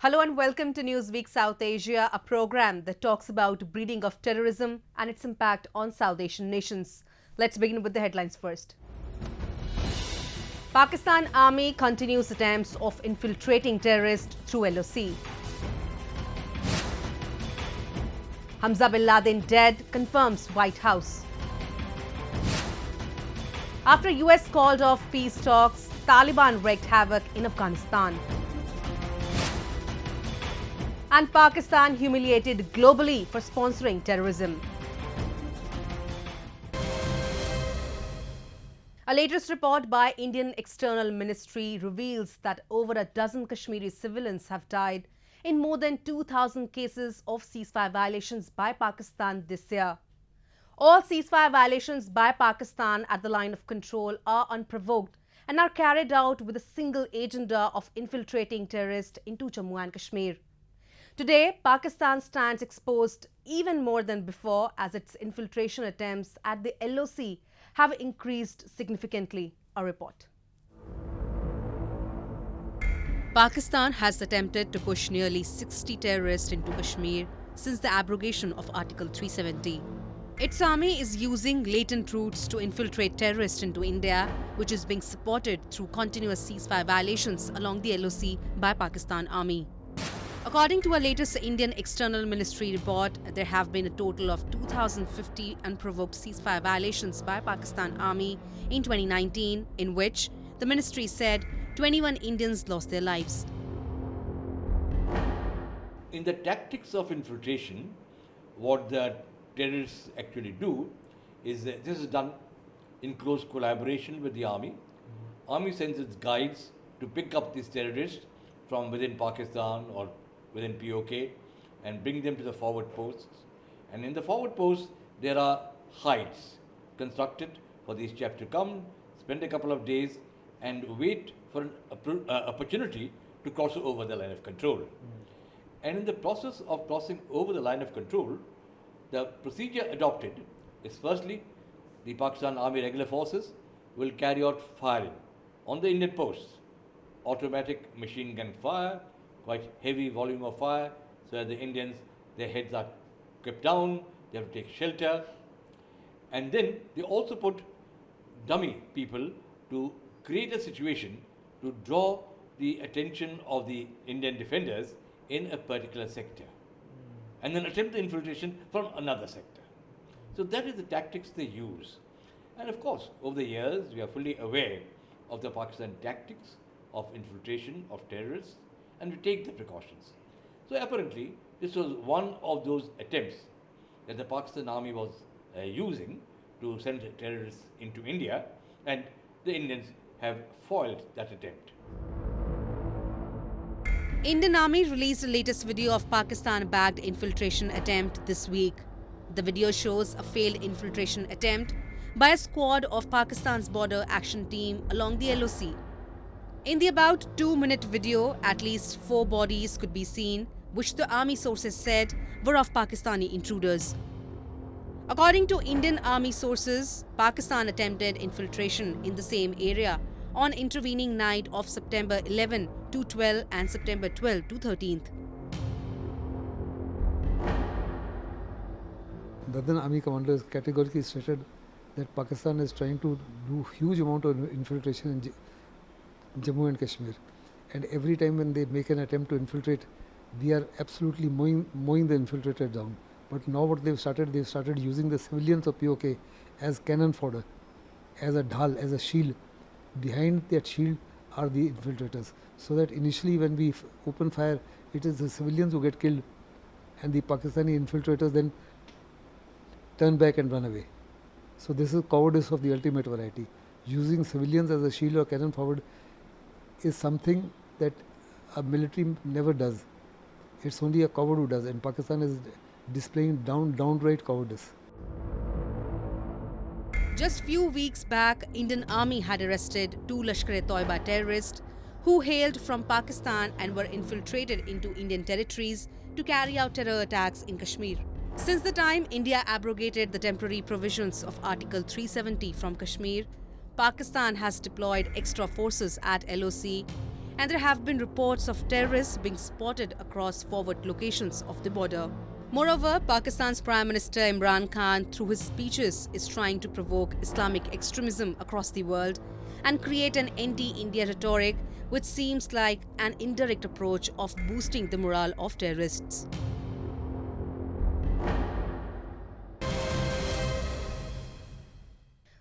Hello and welcome to Newsweek South Asia, a program that talks about breeding of terrorism and its impact on South Asian nations. Let's begin with the headlines first. Pakistan Army continues attempts of infiltrating terrorists through LOC. Hamza Bin Laden dead, confirms White House. After US called off peace talks, Taliban wreaked havoc in Afghanistan. And Pakistan humiliated globally for sponsoring terrorism. A latest report by Indian External Ministry reveals that over a dozen Kashmiri civilians have died in more than 2,000 cases of ceasefire violations by Pakistan this year. All ceasefire violations by Pakistan at the line of control are unprovoked and are carried out with a single agenda of infiltrating terrorists into Jammu and Kashmir. Today, Pakistan stands exposed even more than before as its infiltration attempts at the LOC have increased significantly. A report. Pakistan has attempted to push nearly 60 terrorists into Kashmir since the abrogation of Article 370. Its army is using latent routes to infiltrate terrorists into India, which is being supported through continuous ceasefire violations along the LOC by Pakistan Army. According to a latest Indian External Ministry report, there have been a total of 2,050 unprovoked ceasefire violations by Pakistan Army in 2019, in which the ministry said 21 Indians lost their lives. In the tactics of infiltration, what the terrorists actually do is that this is done in close collaboration with the army. Army sends its guides to pick up these terrorists from within Pakistan or within POK and bring them to the forward posts. And in the forward posts, there are hides constructed for these chaps to come, spend a couple of days and wait for an opportunity to cross over the line of control. And in the process of crossing over the line of control, the procedure adopted is firstly, the Pakistan Army Regular Forces will carry out firing on the Indian posts, automatic machine gun fire, quite heavy volume of fire, so that the Indians, their heads are kept down, they have to take shelter. And then they also put dummy people to create a situation to draw the attention of the Indian defenders in a particular sector. And then attempt the infiltration from another sector. So that is the tactics they use. And of course, over the years, we are fully aware of the Pakistan tactics of infiltration of terrorists, and we take the precautions. So apparently, this was one of those attempts that the Pakistan Army was using to send terrorists into India, and the Indians have foiled that attempt. Indian Army released the latest video of Pakistan-backed infiltration attempt this week. The video shows a failed infiltration attempt by a squad of Pakistan's border action team along the LOC. In the about 2-minute video, at least 4 bodies could be seen, which the army sources said were of Pakistani intruders. According to Indian army sources, Pakistan attempted infiltration in the same area on intervening night of September 11 to 12 and September 12 to 13th. The then army commanders categorically stated that Pakistan is trying to do huge amount of infiltration in Jammu and Kashmir, and every time when they make an attempt to infiltrate, we are absolutely mowing the infiltrators down. But now what they've started using the civilians of POK as cannon fodder, as a dhal, as a shield. Behind that shield are the infiltrators, so that initially when we open fire, it is the civilians who get killed, and the Pakistani infiltrators then turn back and run away. So this is cowardice of the ultimate variety. Using civilians as a shield or cannon forward is something that a military never does. It's only a coward who does, and Pakistan is displaying downright cowardice. Just few weeks back, Indian Army had arrested 2 Lashkar-e-Toiba terrorists who hailed from Pakistan and were infiltrated into Indian territories to carry out terror attacks in Kashmir. Since the time India abrogated the temporary provisions of Article 370 from Kashmir, Pakistan has deployed extra forces at LOC and there have been reports of terrorists being spotted across forward locations of the border. Moreover, Pakistan's Prime Minister Imran Khan, through his speeches, is trying to provoke Islamic extremism across the world and create an anti-India rhetoric which seems like an indirect approach of boosting the morale of terrorists.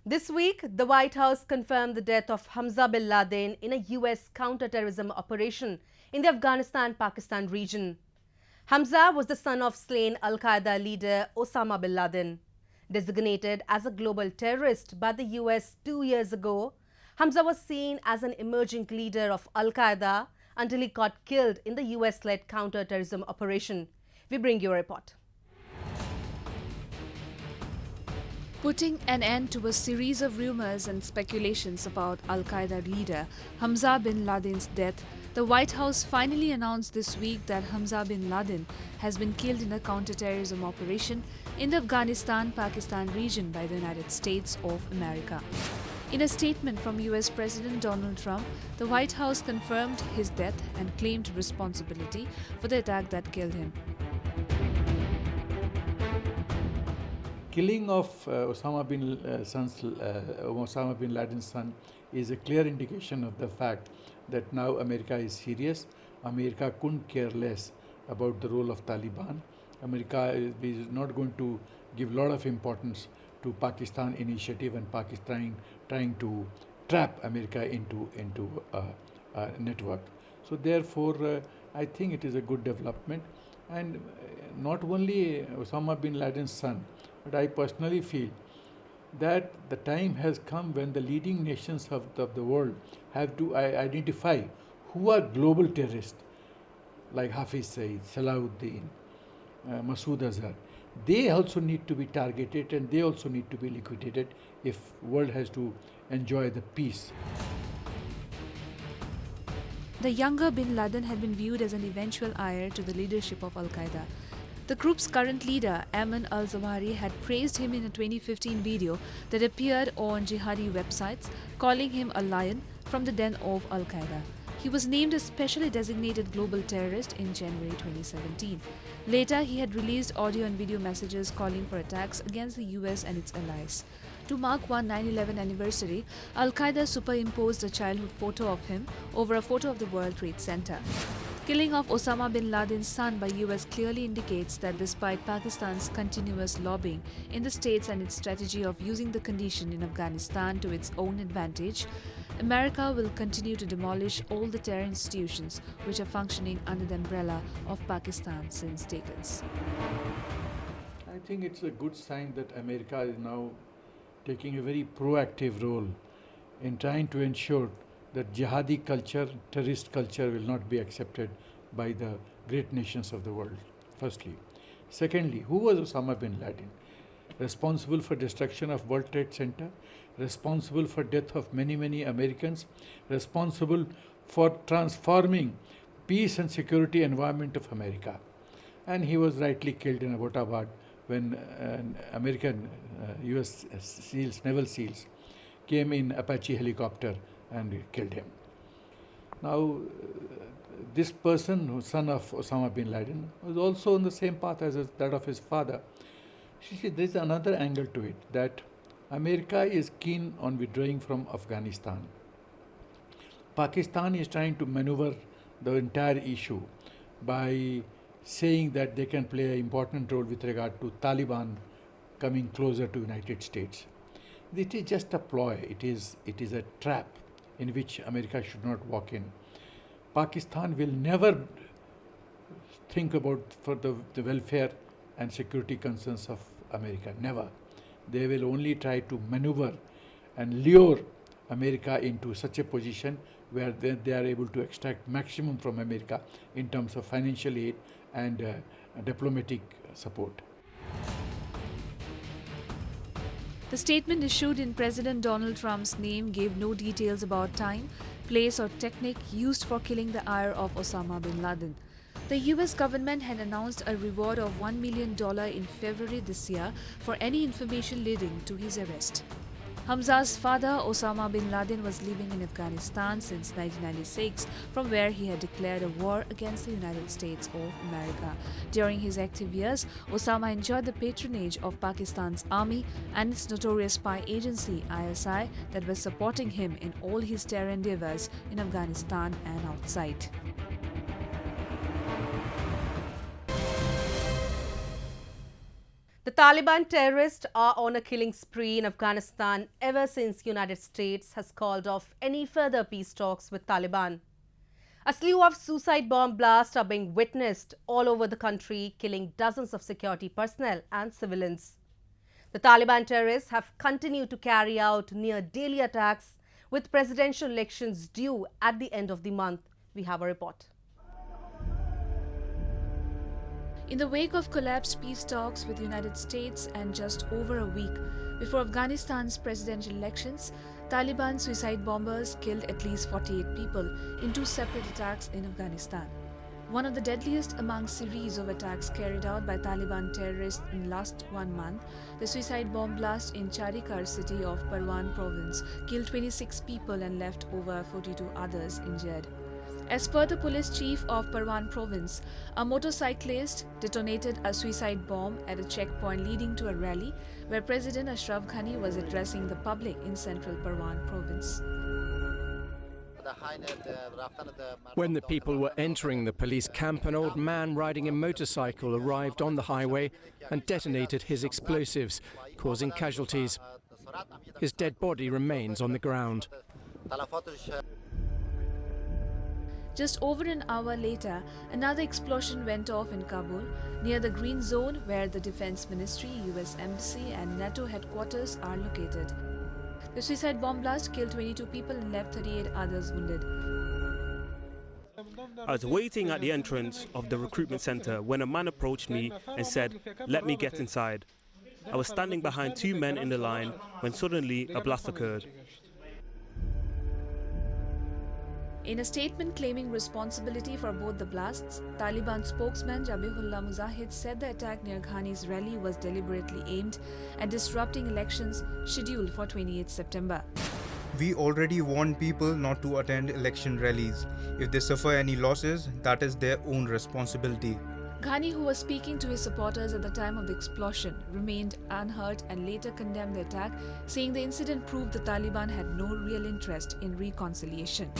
This week, the White House confirmed the death of Hamza Bin Laden in a US counter-terrorism operation in the Afghanistan-Pakistan region. Hamza was the son of slain Al-Qaeda leader Osama Bin Laden. Designated as a global terrorist by the US 2 years ago, Hamza was seen as an emerging leader of Al-Qaeda until he got killed in the US-led counter-terrorism operation. We bring you a report. Putting an end to a series of rumors and speculations about Al-Qaeda leader Hamza Bin Laden's death, the White House finally announced this week that Hamza Bin Laden has been killed in a counterterrorism operation in the Afghanistan-Pakistan region by the United States of America. In a statement from US President Donald Trump, the White House confirmed his death and claimed responsibility for the attack that killed him. Killing of Osama bin Laden's son is a clear indication of the fact that now America is serious. America couldn't care less about the role of Taliban. America is not going to give a lot of importance to Pakistan initiative and Pakistan trying to trap America into a network. So therefore, I think it is a good development. And not only Osama bin Laden's son, but I personally feel that the time has come when the leading nations of the world have to identify who are global terrorists, like Hafiz Saeed, Salahuddin, Masood Azhar. They also need to be targeted and they also need to be liquidated if world has to enjoy the peace. The younger Bin Laden had been viewed as an eventual heir to the leadership of Al-Qaeda. The group's current leader, Ayman al-Zawahiri, had praised him in a 2015 video that appeared on jihadi websites, calling him a lion from the den of Al-Qaeda. He was named a specially designated global terrorist in January 2017. Later, he had released audio and video messages calling for attacks against the US and its allies. To mark one 9/11 anniversary, Al-Qaeda superimposed a childhood photo of him over a photo of the World Trade Center. Killing of Osama bin Laden's son by US clearly indicates that despite Pakistan's continuous lobbying in the States and its strategy of using the condition in Afghanistan to its own advantage, America will continue to demolish all the terror institutions which are functioning under the umbrella of Pakistan since decades. I think it's a good sign that America is now taking a very proactive role in trying to ensure that jihadi culture, terrorist culture will not be accepted by the great nations of the world, firstly. Secondly, who was Osama bin Laden? Responsible for destruction of World Trade Center, responsible for death of many, many Americans, responsible for transforming peace and security environment of America. And he was rightly killed in Abbottabad when American US SEALs, Naval SEALs, came in Apache helicopter and killed him. Now, this person, son of Osama bin Laden, was also on the same path as that of his father. See, there is another angle to it, that America is keen on withdrawing from Afghanistan. Pakistan is trying to maneuver the entire issue by saying that they can play an important role with regard to Taliban coming closer to United States. It is just a ploy. It is a trap in which America should not walk in. Pakistan will never think about for the welfare and security concerns of America. Never. They will only try to maneuver and lure America into such a position where they are able to extract maximum from America in terms of financial aid and diplomatic support. The statement issued in President Donald Trump's name gave no details about time, place or technique used for killing the heir of Osama bin Laden. The US government had announced a reward of $1 million in February this year for any information leading to his arrest. Hamza's father, Osama Bin Laden, was living in Afghanistan since 1996, from where he had declared a war against the United States of America. During his active years, Osama enjoyed the patronage of Pakistan's army and its notorious spy agency, ISI, that was supporting him in all his terror endeavors in Afghanistan and outside. The Taliban terrorists are on a killing spree in Afghanistan ever since United States has called off any further peace talks with Taliban. A slew of suicide bomb blasts are being witnessed all over the country, killing dozens of security personnel and civilians. The Taliban terrorists have continued to carry out near daily attacks with presidential elections due at the end of the month. We have a report. In the wake of collapsed peace talks with the United States and just over a week before Afghanistan's presidential elections, Taliban suicide bombers killed at least 48 people in two separate attacks in Afghanistan. One of the deadliest among series of attacks carried out by Taliban terrorists in last 1 month, the suicide bomb blast in Charikar city of Parwan province killed 26 people and left over 42 others injured. As per the police chief of Parwan province, a motorcyclist detonated a suicide bomb at a checkpoint leading to a rally where President Ashraf Ghani was addressing the public in central Parwan province. When the people were entering the police camp, an old man riding a motorcycle arrived on the highway and detonated his explosives, causing casualties. His dead body remains on the ground. Just over an hour later, another explosion went off in Kabul, near the Green Zone where the Defense Ministry, US Embassy and NATO headquarters are located. The suicide bomb blast killed 22 people and left 38 others wounded. I was waiting at the entrance of the recruitment center when a man approached me and said, "Let me get inside." I was standing behind two men in the line when suddenly a blast occurred. In a statement claiming responsibility for both the blasts, Taliban spokesman Zabihullah Mujahid said the attack near Ghani's rally was deliberately aimed at disrupting elections scheduled for 28 September. We already warned people not to attend election rallies. If they suffer any losses, that is their own responsibility. Ghani, who was speaking to his supporters at the time of the explosion, remained unhurt and later condemned the attack, saying the incident proved the Taliban had no real interest in reconciliation.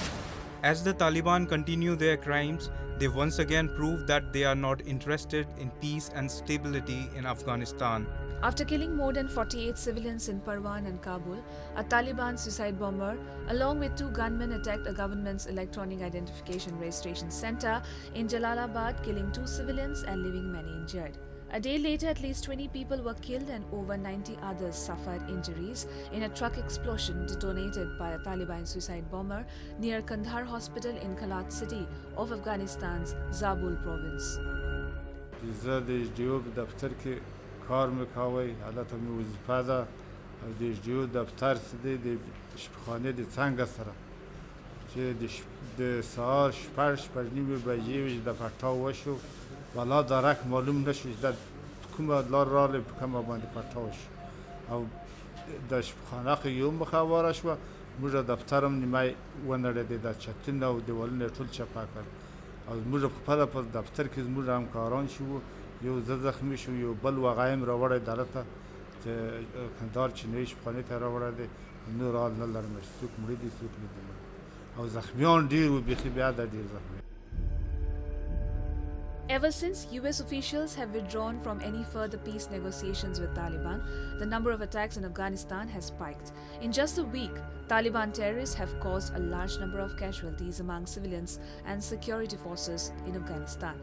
As the Taliban continue their crimes, they once again prove that they are not interested in peace and stability in Afghanistan. After killing more than 48 civilians in Parwan and Kabul, a Taliban suicide bomber, along with two gunmen, attacked a government's electronic identification registration center in Jalalabad, killing 2 civilians and leaving many injured. A day later, at least 20 people were killed and over 90 others suffered injuries in a truck explosion detonated by a Taliban suicide bomber near Kandahar Hospital in Kalat city of Afghanistan's Zabul province. کار میکاوی حالت می وظیفه ده از دیجیو دفتر سدی دی شپخانه دی څنګه سره چې د سهار شپږ نیمې بجې وي د پټاو وشو ولا درک معلوم نشو د کومه لار راغلی په کومه باندې پټاو شو او د شپخانه خو یو مخه واره شوه موږ دفتر هم نیمه ونړېدې د چتونه او دیوالونه ټول چپه کړ او موږ خپله په دفتر کې زموږ همکاران شو یو زخمی شو یو بل وغایم راوړی دلته چې کندهار چینی شپخانې ته راوړی دی نور حال نه لرم څوک مړي دي څوک نه دي او زخمیان ډېر وو بیخي بیا د ډېر زخمی. Ever since US officials have withdrawn from any further peace negotiations with Taliban, the number of attacks in Afghanistan has spiked. In just a week, Taliban terrorists have caused a large number of casualties among civilians and security forces in Afghanistan.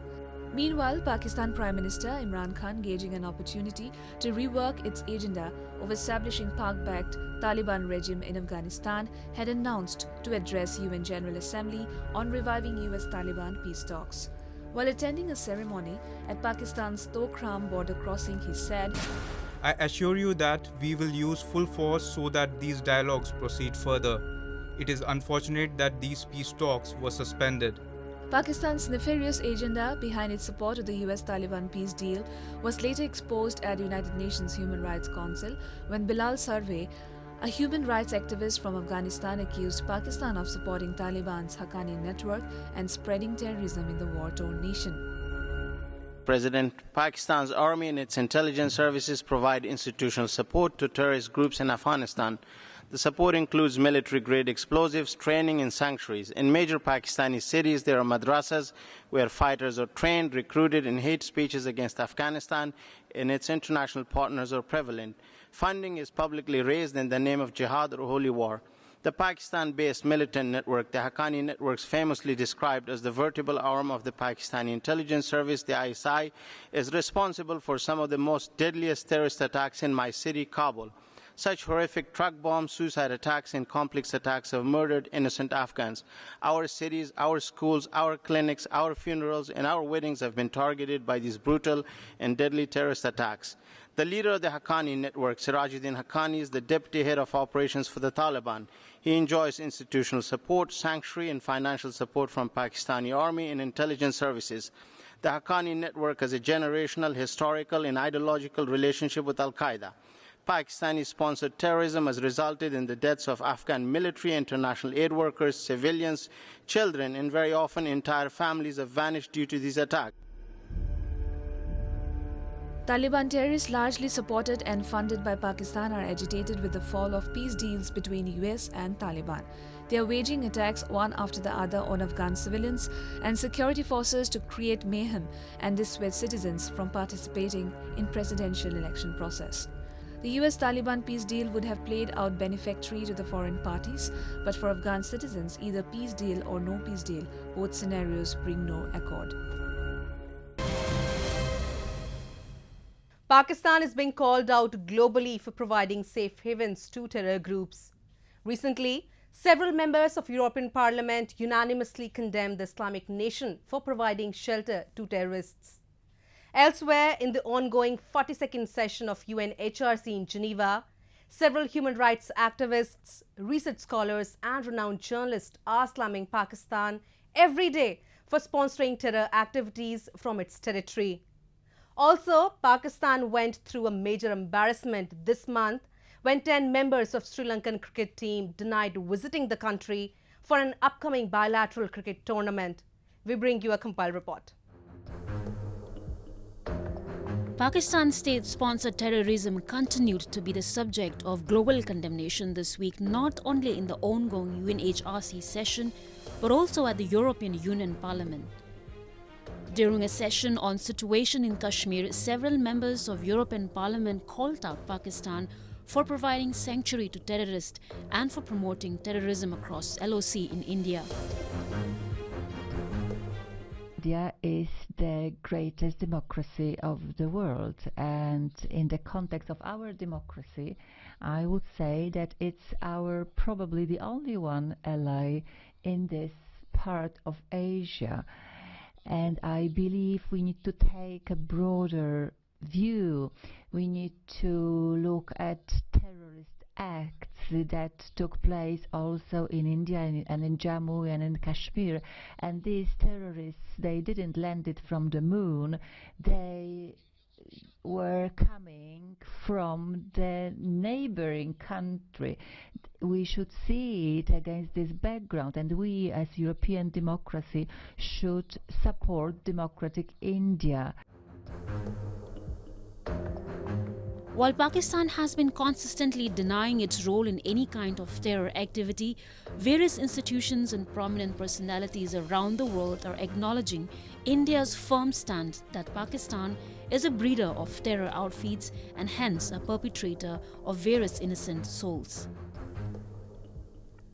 Meanwhile, Pakistan Prime Minister Imran Khan, gauging an opportunity to rework its agenda of establishing Pak-backed Taliban regime in Afghanistan, had announced to address UN General Assembly on reviving US-Taliban peace talks. While attending a ceremony at Pakistan's Tokram border crossing, he said, I assure you that we will use full force so that these dialogues proceed further. It is unfortunate that these peace talks were suspended. Pakistan's nefarious agenda behind its support of the US-Taliban peace deal was later exposed at the United Nations Human Rights Council when Bilal Sarve, A human rights activist from Afghanistan accused Pakistan of supporting Taliban's Haqqani network and spreading terrorism in the war-torn nation. President, Pakistan's army and its intelligence services provide institutional support to terrorist groups in Afghanistan. The support includes military-grade explosives, training and sanctuaries. In major Pakistani cities, there are madrasas where fighters are trained, recruited, and hate speeches against Afghanistan and its international partners are prevalent. Funding is publicly raised in the name of jihad or holy war. The Pakistan-based militant network, the Haqqani networks famously described as the vertebral arm of the Pakistani intelligence service, the ISI, is responsible for some of the most deadliest terrorist attacks in my city, Kabul. Such horrific truck bombs, suicide attacks, and complex attacks have murdered innocent Afghans. Our cities, our schools, our clinics, our funerals, and our weddings have been targeted by these brutal and deadly terrorist attacks. The leader of the Haqqani network, Sirajuddin Haqqani, is the deputy head of operations for the Taliban. He enjoys institutional support, sanctuary, and financial support from Pakistani army and intelligence services. The Haqqani network has a generational, historical, and ideological relationship with Al-Qaeda. Pakistani-sponsored terrorism has resulted in the deaths of Afghan military, international aid workers, civilians, children, and very often entire families have vanished due to these attacks. Taliban terrorists, largely supported and funded by Pakistan, are agitated with the fall of peace deals between US and Taliban. They are waging attacks one after the other on Afghan civilians and security forces to create mayhem and dissuade citizens from participating in presidential election process. The US-Taliban peace deal would have played out benefactory to the foreign parties, but for Afghan citizens, either peace deal or no peace deal, both scenarios bring no accord. Pakistan is being called out globally for providing safe havens to terror groups. Recently, several members of European Parliament unanimously condemned the Islamic nation for providing shelter to terrorists. Elsewhere, in the ongoing 42nd session of UNHRC in Geneva, several human rights activists, research scholars and renowned journalists are slamming Pakistan every day for sponsoring terror activities from its territory. Also, Pakistan went through a major embarrassment this month when 10 members of Sri Lankan cricket team denied visiting the country for an upcoming bilateral cricket tournament. We bring you a compiled report. Pakistan's state-sponsored terrorism continued to be the subject of global condemnation this week, not only in the ongoing UNHRC session, but also at the European Union Parliament. During a session on situation in Kashmir, several members of European Parliament called out Pakistan for providing sanctuary to terrorists and for promoting terrorism across LOC in India. India is the greatest democracy of the world, and in the context of our democracy, I would say that it's our probably the only one ally in this part of Asia. And I believe we need to take a broader view. We need to look at terrorist acts that took place also in India and in Jammu and in Kashmir. And these terrorists, they didn't land it from the moon. They were coming from the neighboring country. We should see it against this background, and we as European democracy should support democratic India. While Pakistan has been consistently denying its role in any kind of terror activity, various institutions and prominent personalities around the world are acknowledging India's firm stand that Pakistan is a breeder of terror outfits and hence a perpetrator of various innocent souls.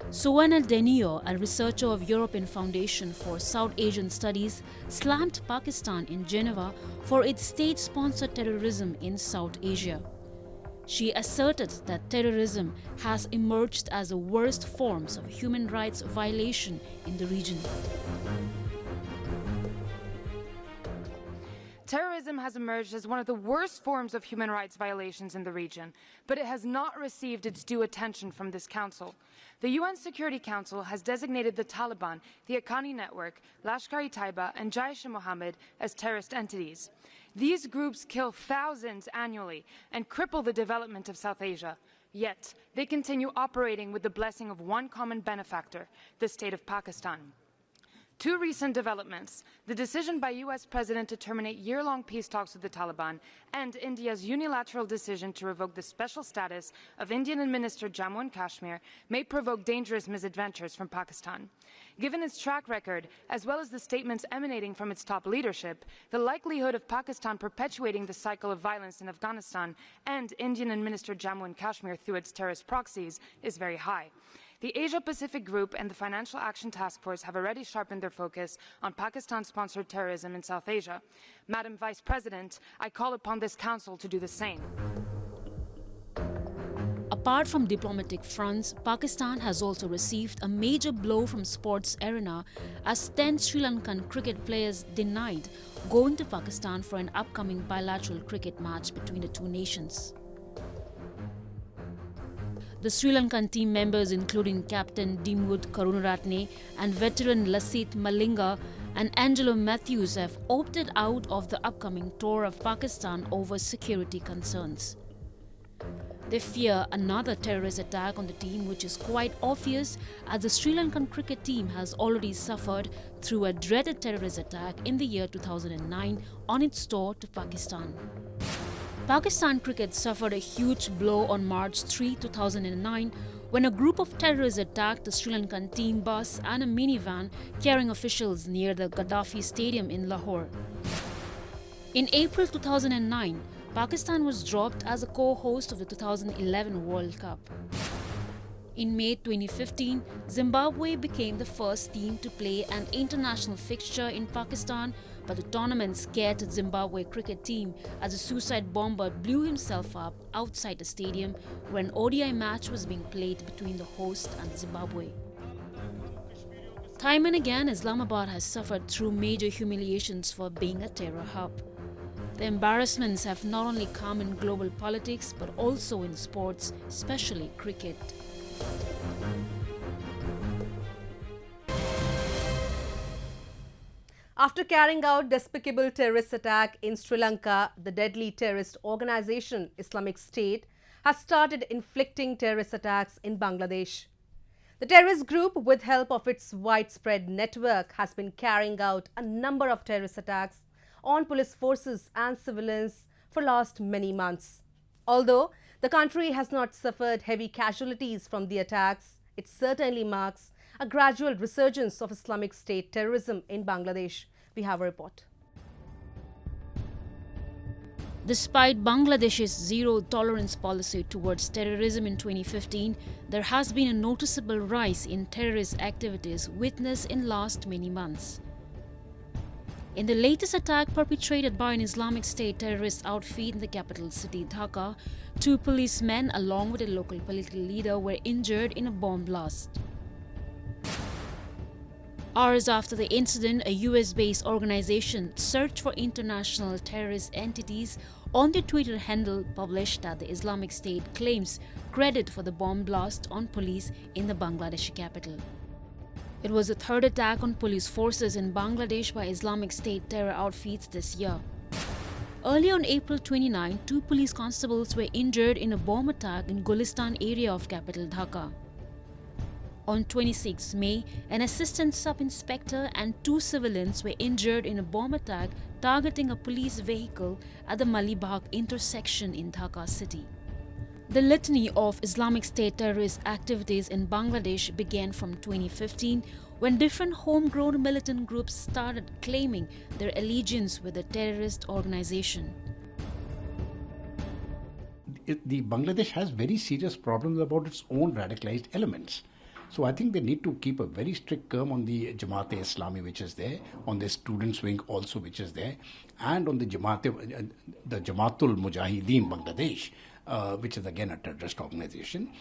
Suwana Denio, a researcher of European Foundation for South Asian Studies, slammed Pakistan in Geneva for its state-sponsored terrorism in South Asia. She asserted that terrorism has emerged as the worst forms of human rights violation in the region. Terrorism has emerged as one of the worst forms of human rights violations in the region, but it has not received its due attention from this Council. The UN Security Council has designated the Taliban, the Haqqani Network, Lashkar-e-Taiba, and Jaish and Mohammad as terrorist entities. These groups kill thousands annually and cripple the development of South Asia. Yet, they continue operating with the blessing of one common benefactor, the state of Pakistan. Two recent developments, the decision by US President to terminate year-long peace talks with the Taliban and India's unilateral decision to revoke the special status of Indian-administered Jammu and Kashmir, may provoke dangerous misadventures from Pakistan. Given its track record, as well as the statements emanating from its top leadership, the likelihood of Pakistan perpetuating the cycle of violence in Afghanistan and Indian-administered Jammu and Kashmir through its terrorist proxies is very high. The Asia-Pacific Group and the Financial Action Task Force have already sharpened their focus on Pakistan-sponsored terrorism in South Asia. Madam Vice President, I call upon this Council to do the same. Apart from diplomatic fronts, Pakistan has also received a major blow from sports arena as 10 Sri Lankan cricket players denied going to Pakistan for an upcoming bilateral cricket match between the two nations. The Sri Lankan team members, including captain Dimwood Karunaratne and veteran Lasith Malinga and Angelo Matthews, have opted out of the upcoming tour of Pakistan over security concerns. They fear another terrorist attack on the team, which is quite obvious as the Sri Lankan cricket team has already suffered through a dreaded terrorist attack in the year 2009 on its tour to Pakistan. Pakistan cricket suffered a huge blow on March 3, 2009 when a group of terrorists attacked the Sri Lankan team bus and a minivan carrying officials near the Gaddafi Stadium in Lahore. In April 2009, Pakistan was dropped as a co-host of the 2011 World Cup. In May 2015, Zimbabwe became the first team to play an international fixture in Pakistan, but the tournament scared the Zimbabwe cricket team as a suicide bomber blew himself up outside the stadium where an ODI match was being played between the host and Zimbabwe. Time and again, Islamabad has suffered through major humiliations for being a terror hub. The embarrassments have not only come in global politics but also in sports, especially cricket. After carrying out despicable terrorist attack in Sri Lanka, the deadly terrorist organization Islamic State has started inflicting terrorist attacks in Bangladesh. The terrorist group, with help of its widespread network, has been carrying out a number of terrorist attacks on police forces and civilians for last many months. Although the country has not suffered heavy casualties from the attacks, it certainly marks a gradual resurgence of Islamic State terrorism in Bangladesh. We have a report. Despite Bangladesh's zero-tolerance policy towards terrorism in 2015, there has been a noticeable rise in terrorist activities witnessed in last many months. In the latest attack perpetrated by an Islamic State terrorist outfit in the capital city Dhaka, 2 policemen along with a local political leader were injured in a bomb blast. Hours after the incident, a US-based organization, Search for International Terrorist Entities, on their Twitter handle published that the Islamic State claims credit for the bomb blast on police in the Bangladeshi capital. It was the third attack on police forces in Bangladesh by Islamic State terror outfits this year. Early on April 29, 2 police constables were injured in a bomb attack in Gulistan area of capital Dhaka. On 26 May, an assistant sub-inspector and 2 civilians were injured in a bomb attack targeting a police vehicle at the Malibagh intersection in Dhaka city. The litany of Islamic State terrorist activities in Bangladesh began from 2015 when different homegrown militant groups started claiming their allegiance with the terrorist organization. The Bangladesh has very serious problems about its own radicalized elements. So I think they need to keep a very strict curb on the Jamaat-e-Islami which is there, on the students' wing also which is there, and on the Jamaatul Mujahideen Bangladesh, which is again a terrorist organization.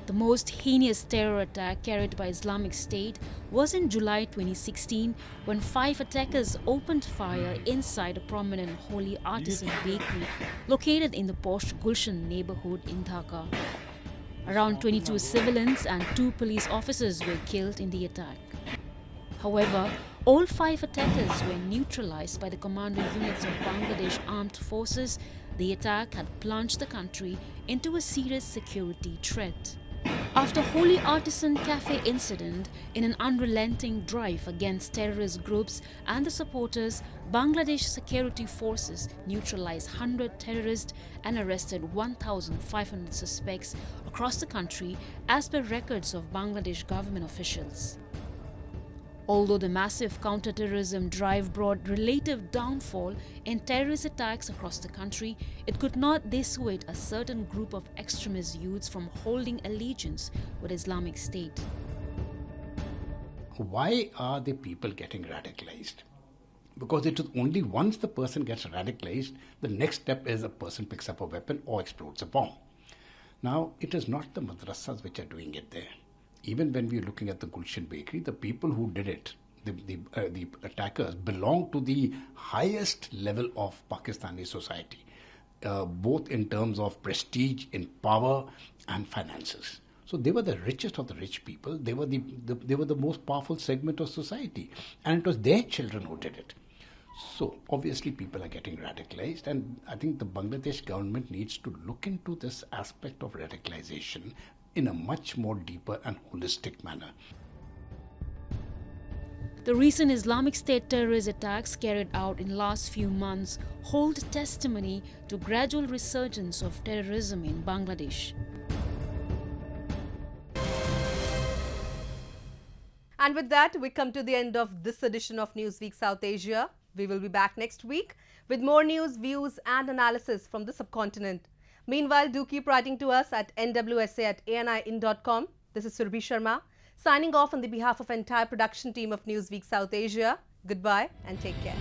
The The most heinous terror attack carried by Islamic State was in July 2016 when 5 attackers opened fire inside a prominent holy artisan bakery located in the posh Gulshan neighborhood in Dhaka. Around 22 civilians and 2 police officers were killed in the attack. However, all 5 attackers were neutralized by the commando units of Bangladesh Armed Forces. The attack had plunged the country into a serious security threat. After Holy Artisan Cafe incident, in an unrelenting drive against terrorist groups and the supporters, Bangladesh security forces neutralized 100 terrorists and arrested 1,500 suspects across the country as per records of Bangladesh government officials. Although the massive counter-terrorism drive brought relative downfall in terrorist attacks across the country, it could not dissuade a certain group of extremist youths from holding allegiance with Islamic State. Why are the people getting radicalized? Because it is only once the person gets radicalized, the next step is a person picks up a weapon or explodes a bomb. Now, it is not the madrasas which are doing it there. Even when we are looking at the Gulshan bakery, the people who did it, the attackers, belong to the highest level of Pakistani society, both in terms of prestige, in power and finances. So they were the richest of the rich people. They were the most powerful segment of society, and it was their children who did it. So obviously people are getting radicalized, and I think the Bangladesh government needs to look into this aspect of radicalization in a much more deeper and holistic manner. The recent Islamic State terrorist attacks carried out in last few months hold testimony to gradual resurgence of terrorism in Bangladesh. And with that, we come to the end of this edition of Newsweek South Asia. We will be back next week with more news, views and analysis from the subcontinent. Meanwhile, do keep writing to us at nwsa@anin.com. This is Surbhi Sharma, signing off on the behalf of entire production team of Newsweek South Asia. Goodbye and take care.